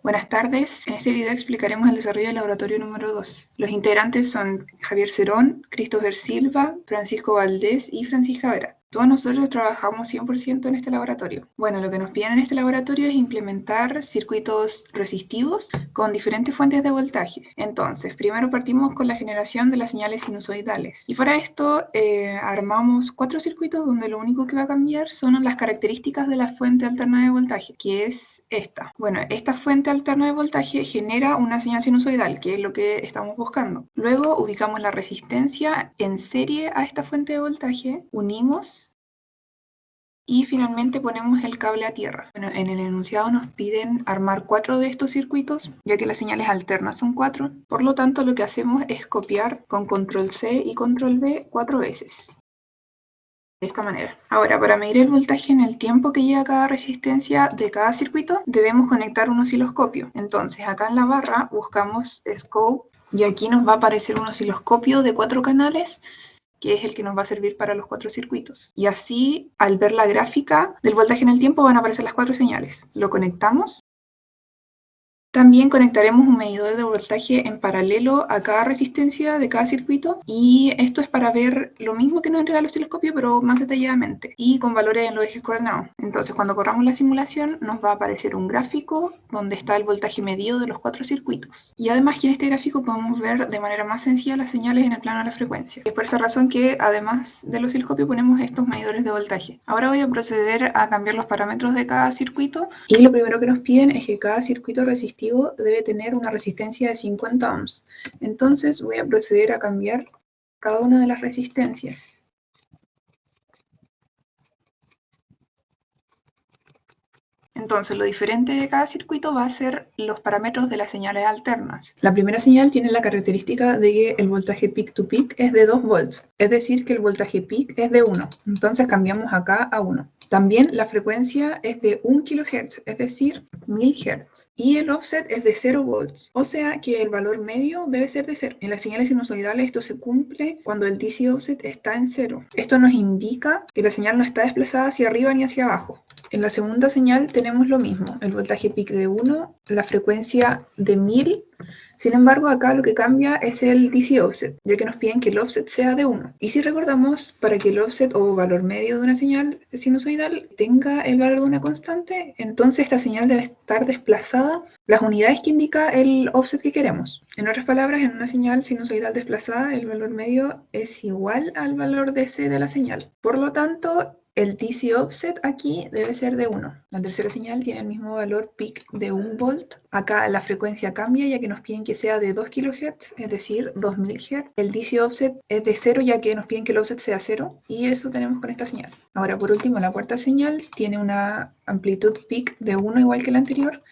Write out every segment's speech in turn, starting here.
Buenas tardes, en este video explicaremos el desarrollo del laboratorio número 2. Los integrantes son Javier Cerón, Christopher Silva, Francisco Valdés y Francisca Vera. Todos nosotros trabajamos 100% en este laboratorio. Bueno, lo que nos piden en este laboratorio es implementar circuitos resistivos con diferentes fuentes de voltaje. Entonces, primero partimos con la generación de las señales sinusoidales. Y para esto armamos 4 circuitos donde lo único que va a cambiar son las características de la fuente alterna de voltaje, que es esta. Bueno, esta fuente alterna de voltaje genera una señal sinusoidal, que es lo que estamos buscando. Luego ubicamos la resistencia en serie a esta fuente de voltaje, unimos y finalmente ponemos el cable a tierra. Bueno, en el enunciado nos piden armar 4 de estos circuitos, ya que las señales alternas son 4. Por lo tanto, lo que hacemos es copiar con control C y control V 4 veces. De esta manera. Ahora, para medir el voltaje en el tiempo que lleva cada resistencia de cada circuito, debemos conectar un osciloscopio. Entonces, acá en la barra buscamos Scope y aquí nos va a aparecer un osciloscopio de 4 canales, que es el que nos va a servir para los 4 circuitos. Y así, al ver la gráfica del voltaje en el tiempo, van a aparecer las 4 señales. Lo conectamos. También conectaremos un medidor de voltaje en paralelo a cada resistencia de cada circuito, y esto es para ver lo mismo que nos entrega el osciloscopio, pero más detalladamente y con valores en los ejes coordenados. Entonces, cuando corramos la simulación, nos va a aparecer un gráfico donde está el voltaje medido de los 4 circuitos. Y además que en este gráfico podemos ver de manera más sencilla las señales en el plano de la frecuencia. Es por esta razón que además del osciloscopio ponemos estos medidores de voltaje. Ahora voy a proceder a cambiar los parámetros de cada circuito, y lo primero que nos piden es que cada circuito resistivo debe tener una resistencia de 50 ohms. Entonces voy a proceder a cambiar cada una de las resistencias. Entonces, lo diferente de cada circuito va a ser los parámetros de las señales alternas. La primera señal tiene la característica de que el voltaje peak to peak es de 2 volts, es decir, que el voltaje peak es de 1. Entonces cambiamos acá a 1. También la frecuencia es de 1 kHz, es decir, 1000 Hz. Y el offset es de 0 volts, o sea que el valor medio debe ser de 0. En las señales sinusoidales esto se cumple cuando el DC offset está en 0. Esto nos indica que la señal no está desplazada hacia arriba ni hacia abajo. En la segunda señal tenemos lo mismo, el voltaje peak de 1, la frecuencia de 1000. Sin embargo, acá lo que cambia es el DC offset, ya que nos piden que el offset sea de 1. Y si recordamos, para que el offset o valor medio de una señal sinusoidal tenga el valor de una constante, entonces esta señal debe estar desplazada las unidades que indica el offset que queremos. En otras palabras, en una señal sinusoidal desplazada, el valor medio es igual al valor DC de la señal. Por lo tanto, el DC offset aquí debe ser de 1. La tercera señal tiene el mismo valor peak de 1 volt. Acá la frecuencia cambia, ya que nos piden que sea de 2 kHz, es decir, 2000 Hz. El DC offset es de 0, ya que nos piden que el offset sea 0. Y eso tenemos con esta señal. Ahora, por último, la cuarta señal tiene una amplitud peak de 1 igual que la anterior,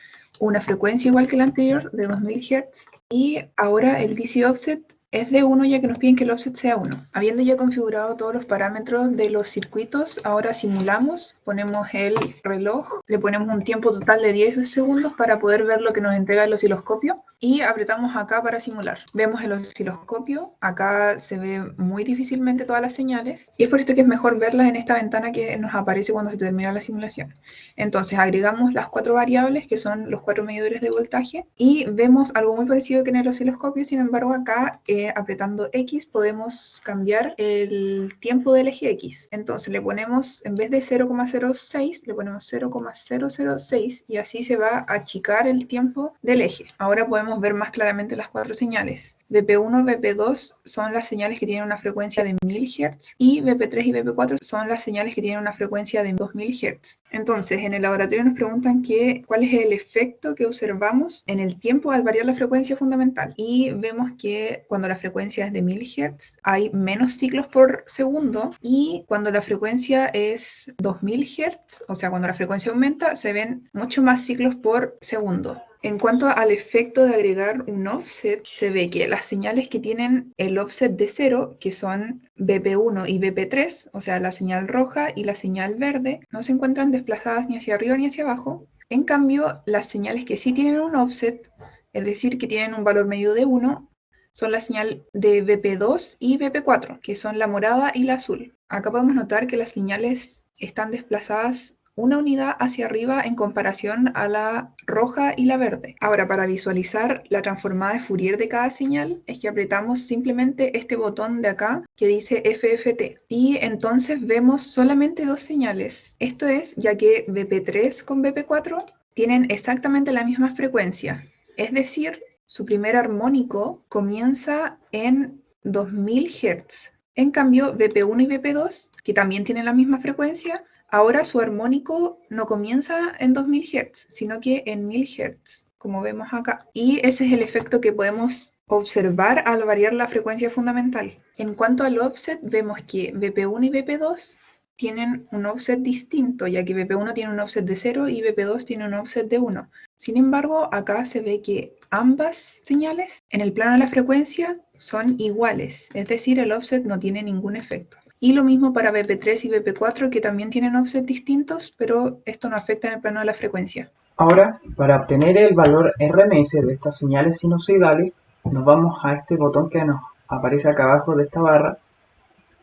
una frecuencia igual que la anterior de 2000 Hz. Y ahora el DC offset es de 1, ya que nos piden que el offset sea 1. Habiendo ya configurado todos los parámetros de los circuitos, ahora simulamos, ponemos el reloj, le ponemos un tiempo total de 10 segundos para poder ver lo que nos entrega el osciloscopio, y apretamos acá para simular. Vemos el osciloscopio, acá se ve muy difícilmente todas las señales, y es por esto que es mejor verlas en esta ventana que nos aparece cuando se termina la simulación. Entonces agregamos las 4 variables, que son los 4 medidores de voltaje, y vemos algo muy parecido que en el osciloscopio. Sin embargo, acá apretando X podemos cambiar el tiempo del eje X. Entonces le ponemos, en vez de 0,06, le ponemos 0,006, y así se va a achicar el tiempo del eje. Ahora podemos ver más claramente las 4 señales. BP1, BP2 son las señales que tienen una frecuencia de 1000 Hz, y BP3 y BP4 son las señales que tienen una frecuencia de 2000 Hz. Entonces, en el laboratorio nos preguntan cuál es el efecto que observamos en el tiempo al variar la frecuencia fundamental. Y vemos que cuando la frecuencia es de 1000 Hz, hay menos ciclos por segundo, y cuando la frecuencia es 2000 Hz, o sea, cuando la frecuencia aumenta, se ven mucho más ciclos por segundo. En cuanto al efecto de agregar un offset, se ve que las señales que tienen el offset de 0, que son BP1 y BP3, o sea, la señal roja y la señal verde, no se encuentran desplazadas ni hacia arriba ni hacia abajo. En cambio, las señales que sí tienen un offset, es decir, que tienen un valor medio de 1, son la señal de BP2 y BP4, que son la morada y la azul. Acá podemos notar que las señales están desplazadas una unidad hacia arriba en comparación a la roja y la verde. Ahora, para visualizar la transformada de Fourier de cada señal, es que apretamos simplemente este botón de acá que dice FFT. Y entonces vemos solamente dos señales. Esto es ya que BP3 con BP4 tienen exactamente la misma frecuencia. Es decir, su primer armónico comienza en 2000 Hz. En cambio, BP1 y BP2, que también tienen la misma frecuencia, ahora su armónico no comienza en 2000 Hz, sino que en 1000 Hz, como vemos acá. Y ese es el efecto que podemos observar al variar la frecuencia fundamental. En cuanto al offset, vemos que BP1 y BP2 tienen un offset distinto, ya que BP1 tiene un offset de 0 y BP2 tiene un offset de 1. Sin embargo, acá se ve que ambas señales en el plano de la frecuencia son iguales, es decir, el offset no tiene ningún efecto. Y lo mismo para BP3 y BP4, que también tienen offset distintos, pero esto no afecta en el plano de la frecuencia. Ahora, para obtener el valor RMS de estas señales sinusoidales, nos vamos a este botón que nos aparece acá abajo de esta barra,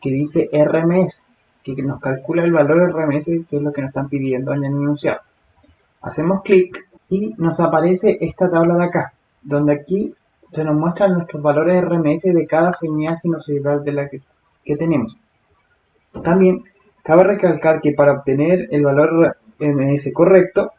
que dice RMS, que nos calcula el valor RMS, que es lo que nos están pidiendo en el enunciado. Hacemos clic y nos aparece esta tabla de acá, donde aquí se nos muestran nuestros valores RMS de cada señal sinusoidal de la que tenemos. También cabe recalcar que para obtener el valor RMS correcto,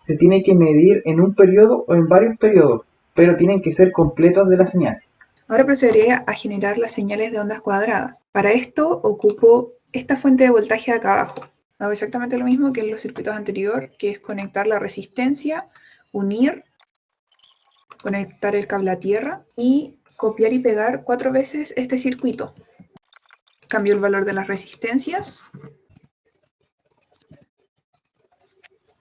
se tiene que medir en un periodo o en varios periodos, pero tienen que ser completos de las señales. Ahora procederé a generar las señales de ondas cuadradas. Para esto ocupo esta fuente de voltaje de acá abajo. Hago exactamente lo mismo que en los circuitos anteriores, que es conectar la resistencia, unir, conectar el cable a tierra y copiar y pegar 4 veces este circuito. Cambio el valor de las resistencias.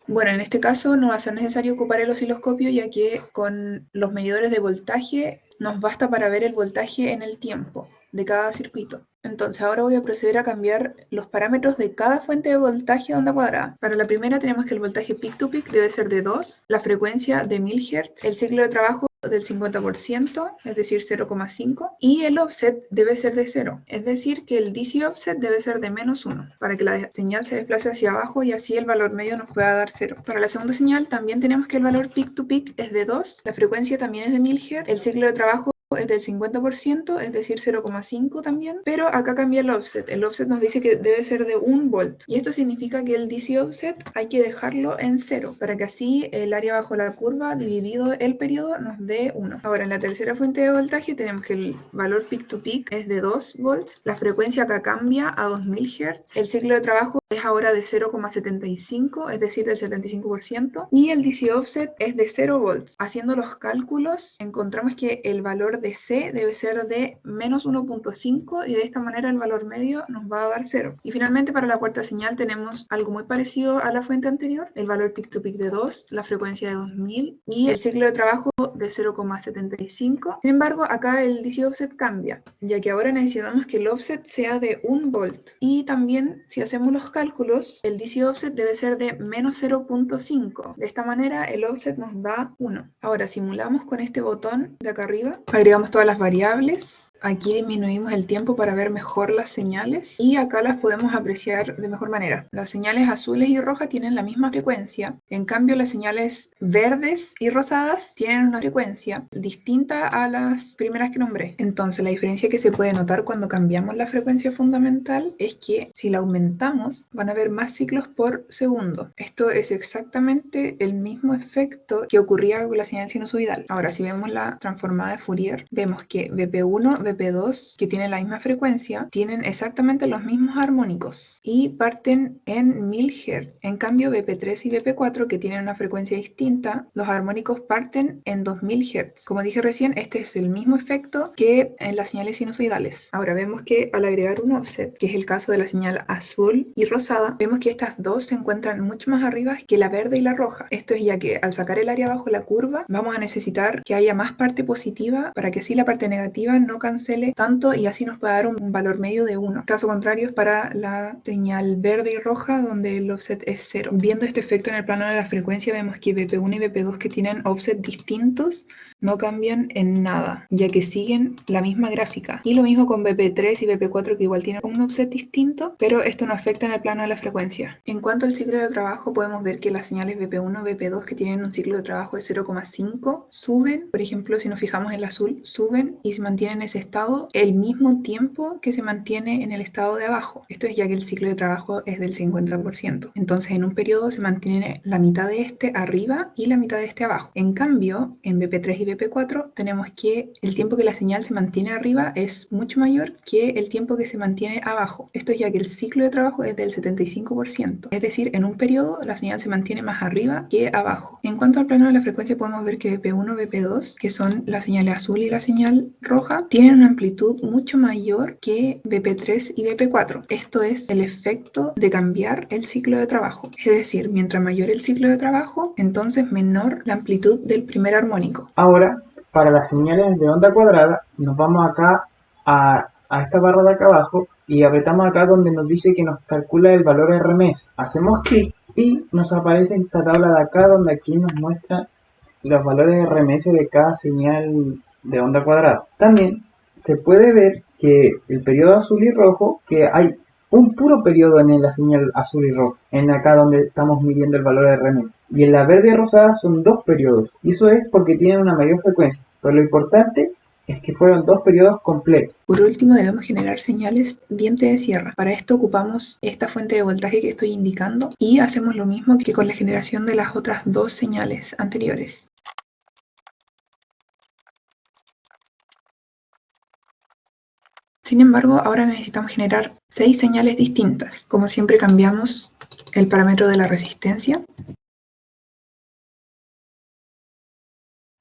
Bueno, en este caso no va a ser necesario ocupar el osciloscopio, ya que con los medidores de voltaje nos basta para ver el voltaje en el tiempo de cada circuito. Entonces ahora voy a proceder a cambiar los parámetros de cada fuente de voltaje de onda cuadrada. Para la primera tenemos que el voltaje peak to peak debe ser de 2, la frecuencia de 1000 Hz, el ciclo de trabajo del 50%, es decir 0,5, y el offset debe ser de 0, es decir que el DC offset debe ser de -1, para que la señal se desplace hacia abajo y así el valor medio nos pueda dar 0. Para la segunda señal también tenemos que el valor peak to peak es de 2, la frecuencia también es de 1000 Hz, el ciclo de trabajo es del 50%, es decir 0,5 también, pero acá cambia el offset. El offset nos dice que debe ser de 1 volt, y esto significa que el DC offset hay que dejarlo en 0, para que así el área bajo la curva dividido el periodo nos dé 1. Ahora en la tercera fuente de voltaje tenemos que el valor peak to peak es de 2 volts, la frecuencia acá cambia a 2000 Hz, el ciclo de trabajo es ahora de 0,75, es decir del 75%, y el DC offset es de 0 volts. Haciendo los cálculos encontramos que el valor de C debe ser de -1.5 y de esta manera el valor medio nos va a dar 0. Y finalmente para la cuarta señal tenemos algo muy parecido a la fuente anterior, el valor peak to peak de 2, la frecuencia de 2000 y el ciclo de trabajo de 0,75. Sin embargo, acá el DC offset cambia, ya que ahora necesitamos que el offset sea de 1 volt. Y también si hacemos los cálculos, el DC offset debe ser de -0.5. De esta manera el offset nos da 1. Ahora simulamos con este botón de acá arriba, agregamos todas las variables. Aquí disminuimos el tiempo para ver mejor las señales y acá las podemos apreciar de mejor manera. Las señales azules y rojas tienen la misma frecuencia, en cambio las señales verdes y rosadas tienen una frecuencia distinta a las primeras que nombré. Entonces la diferencia que se puede notar cuando cambiamos la frecuencia fundamental es que si la aumentamos van a haber más ciclos por segundo. Esto es exactamente el mismo efecto que ocurría con la señal sinusoidal. Ahora si vemos la transformada de Fourier, vemos que BP1, BP2, que tienen la misma frecuencia, tienen exactamente los mismos armónicos y parten en 1000 Hz. En cambio, BP3 y BP4, que tienen una frecuencia distinta, los armónicos parten en 2000 Hz. Como dije recién, este es el mismo efecto que en las señales sinusoidales. Ahora vemos que al agregar un offset, que es el caso de la señal azul y rosada, vemos que estas dos se encuentran mucho más arriba que la verde y la roja. Esto es ya que al sacar el área bajo la curva, vamos a necesitar que haya más parte positiva para que así la parte negativa no cancele cancele tanto y así nos puede dar un valor medio de 1. Caso contrario es para la señal verde y roja donde el offset es 0. Viendo este efecto en el plano de la frecuencia vemos que BP1 y BP2 que tienen offset distintos no cambian en nada, ya que siguen la misma gráfica. Y lo mismo con BP3 y BP4 que igual tienen un offset distinto, pero esto no afecta en el plano de la frecuencia. En cuanto al ciclo de trabajo, podemos ver que las señales BP1 y BP2 que tienen un ciclo de trabajo de 0,5 suben, por ejemplo, si nos fijamos en el azul, suben y se mantienen en ese estado el mismo tiempo que se mantiene en el estado de abajo. Esto es ya que el ciclo de trabajo es del 50%. Entonces, en un periodo se mantiene la mitad de este arriba y la mitad de este abajo. En cambio, en BP3 y BP4 tenemos que el tiempo que la señal se mantiene arriba es mucho mayor que el tiempo que se mantiene abajo. Esto es ya que el ciclo de trabajo es del 75%. Es decir, en un periodo la señal se mantiene más arriba que abajo. En cuanto al plano de la frecuencia podemos ver que BP1 y BP2, que son la señal azul y la señal roja, tienen una amplitud mucho mayor que BP3 y BP4. Esto es el efecto de cambiar el ciclo de trabajo. Es decir, mientras mayor el ciclo de trabajo, entonces menor la amplitud del primer armónico. Ahora, para las señales de onda cuadrada, nos vamos acá a esta barra de acá abajo y apretamos acá donde nos dice que nos calcula el valor RMS. Hacemos clic y nos aparece esta tabla de acá donde aquí nos muestra los valores RMS de cada señal de onda cuadrada. También se puede ver que el periodo azul y rojo, que hay un puro periodo en la señal azul y rojo, en acá donde estamos midiendo el valor de RMS. Y en la verde y rosada son dos periodos, y eso es porque tienen una mayor frecuencia, pero lo importante es que fueron dos periodos completos. Por último, debemos generar señales diente de sierra. Para esto ocupamos esta fuente de voltaje que estoy indicando y hacemos lo mismo que con la generación de las otras dos señales anteriores. Sin embargo, ahora necesitamos generar 6 señales distintas. Como siempre, cambiamos el parámetro de la resistencia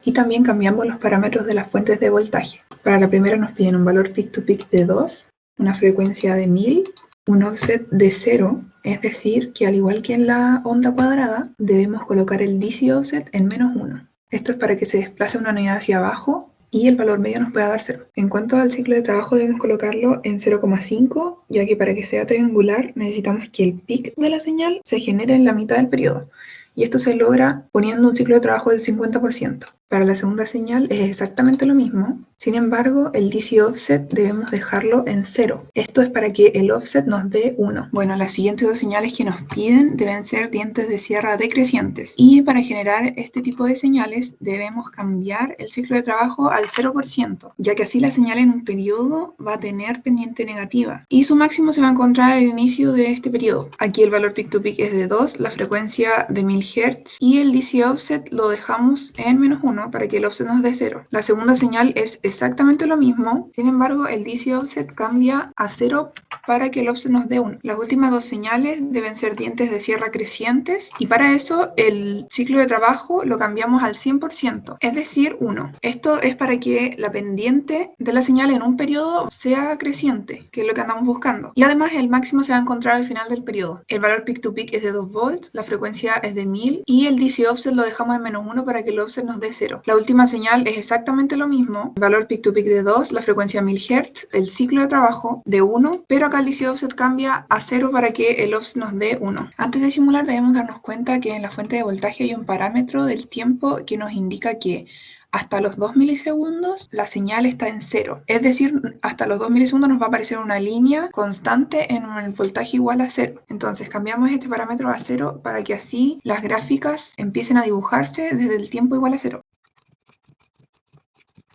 y también cambiamos los parámetros de las fuentes de voltaje. Para la primera nos piden un valor peak to peak de 2, una frecuencia de 1000, un offset de 0, es decir, que al igual que en la onda cuadrada, debemos colocar el DC offset en -1. Esto es para que se desplace una unidad hacia abajo y el valor medio nos pueda dar 0. En cuanto al ciclo de trabajo debemos colocarlo en 0,5, ya que para que sea triangular necesitamos que el peak de la señal se genere en la mitad del periodo. Y esto se logra poniendo un ciclo de trabajo del 50%. Para la segunda señal es exactamente lo mismo, sin embargo el DC offset debemos dejarlo en 0. Esto es para que el offset nos dé 1. Bueno, las siguientes dos señales que nos piden deben ser dientes de sierra decrecientes. Y para generar este tipo de señales debemos cambiar el ciclo de trabajo al 0%, ya que así la señal en un periodo va a tener pendiente negativa y su máximo se va a encontrar al inicio de este periodo. Aquí el valor peak to peak es de 2, la frecuencia de 1000 Hz y el DC offset lo dejamos en -1 para que el offset nos dé 0. La segunda señal es exactamente lo mismo, sin embargo el DC offset cambia a 0 para que el offset nos dé 1. Las últimas dos señales deben ser dientes de sierra crecientes y para eso el ciclo de trabajo lo cambiamos al 100%, es decir 1. Esto es para que la pendiente de la señal en un periodo sea creciente, que es lo que andamos buscando. Y además el máximo se va a encontrar al final del periodo. El valor peak to peak es de 2 volts, la frecuencia es de 1000 y el DC offset lo dejamos en -1 para que el offset nos dé 0. La última señal es exactamente lo mismo, el valor peak to peak de 2, la frecuencia 1000 Hz, el ciclo de trabajo de 1, pero acá el DC offset cambia a 0 para que el offset nos dé 1. Antes de simular debemos darnos cuenta que en la fuente de voltaje hay un parámetro del tiempo que nos indica que hasta los 2 milisegundos la señal está en 0. Es decir, hasta los 2 milisegundos nos va a aparecer una línea constante en el voltaje igual a 0. Entonces cambiamos este parámetro a 0 para que así las gráficas empiecen a dibujarse desde el tiempo igual a 0.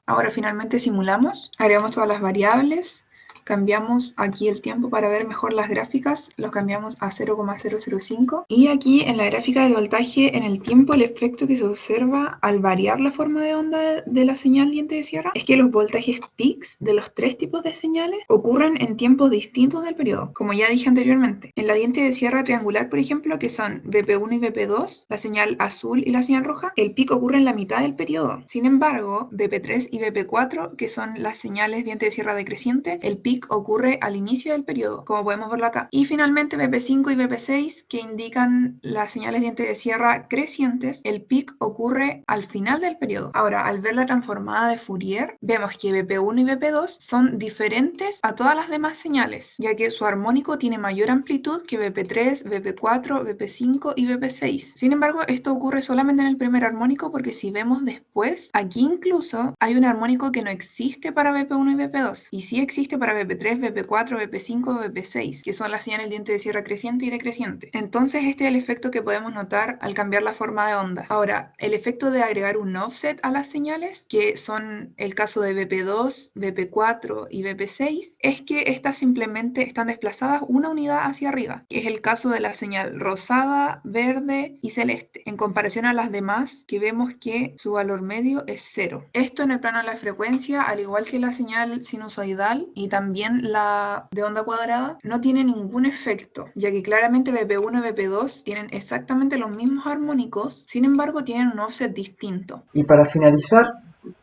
Ahora finalmente simulamos, agregamos todas las variables, cambiamos aquí el tiempo para ver mejor las gráficas, los cambiamos a 0,005 y aquí en la gráfica del voltaje en el tiempo el efecto que se observa al variar la forma de onda de la señal diente de sierra es que los voltajes peaks de los tres tipos de señales ocurren en tiempos distintos del periodo, como ya dije anteriormente. En la diente de sierra triangular, por ejemplo, que son BP1 y BP2, la señal azul y la señal roja, el peak ocurre en la mitad del periodo. Sin embargo, BP3 y BP4, que son las señales diente de sierra decreciente, el peak pic ocurre al inicio del periodo, como podemos verlo acá. Y finalmente BP5 y BP6, que indican las señales diente de sierra crecientes, el pic ocurre al final del periodo. Ahora, al ver la transformada de Fourier, vemos que BP1 y BP2 son diferentes a todas las demás señales, ya que su armónico tiene mayor amplitud que BP3, BP4, BP5 y BP6. Sin embargo, esto ocurre solamente en el primer armónico, porque si vemos después, aquí incluso hay un armónico que no existe para BP1 y BP2, y sí existe para BP3, BP4, BP5 o BP6, que son las señales diente de sierra creciente y decreciente. Entonces este es el efecto que podemos notar al cambiar la forma de onda. Ahora, el efecto de agregar un offset a las señales, que son el caso de BP2, BP4 y BP6, es que estas simplemente están desplazadas una unidad hacia arriba, que es el caso de la señal rosada, verde y celeste, en comparación a las demás, que vemos que su valor medio es 0. Esto en el plano de la frecuencia, al igual que la señal sinusoidal y también la de onda cuadrada, no tiene ningún efecto, ya que claramente BP1 y BP2 tienen exactamente los mismos armónicos, sin embargo tienen un offset distinto. Y para finalizar,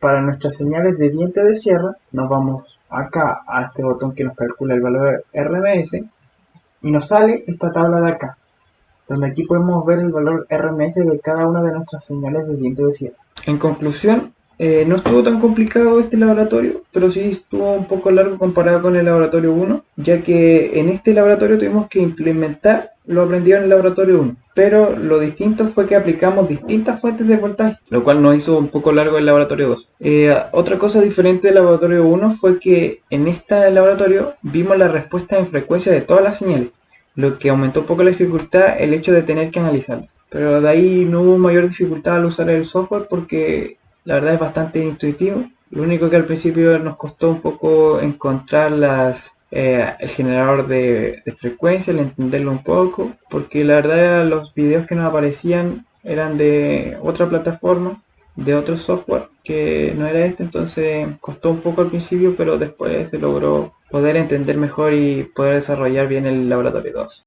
para nuestras señales de diente de sierra, nos vamos acá a este botón que nos calcula el valor RMS y nos sale esta tabla de acá, donde aquí podemos ver el valor RMS de cada una de nuestras señales de diente de sierra. En conclusión, no estuvo tan complicado este laboratorio, pero sí estuvo un poco largo comparado con el laboratorio 1, ya que en este laboratorio tuvimos que implementar lo aprendido en el laboratorio 1, pero lo distinto fue que aplicamos distintas fuentes de voltaje, lo cual nos hizo un poco largo el laboratorio 2. Otra cosa diferente del laboratorio 1 fue que en este laboratorio vimos la respuesta en frecuencia de todas las señales, lo que aumentó un poco la dificultad el hecho de tener que analizarlas. Pero de ahí no hubo mayor dificultad al usar el software porque la verdad es bastante intuitivo. Lo único que al principio nos costó un poco encontrar el generador de frecuencia, el entenderlo un poco, porque la verdad los videos que nos aparecían eran de otra plataforma, de otro software que no era este, entonces costó un poco al principio, pero después se logró poder entender mejor y poder desarrollar bien el laboratorio 2.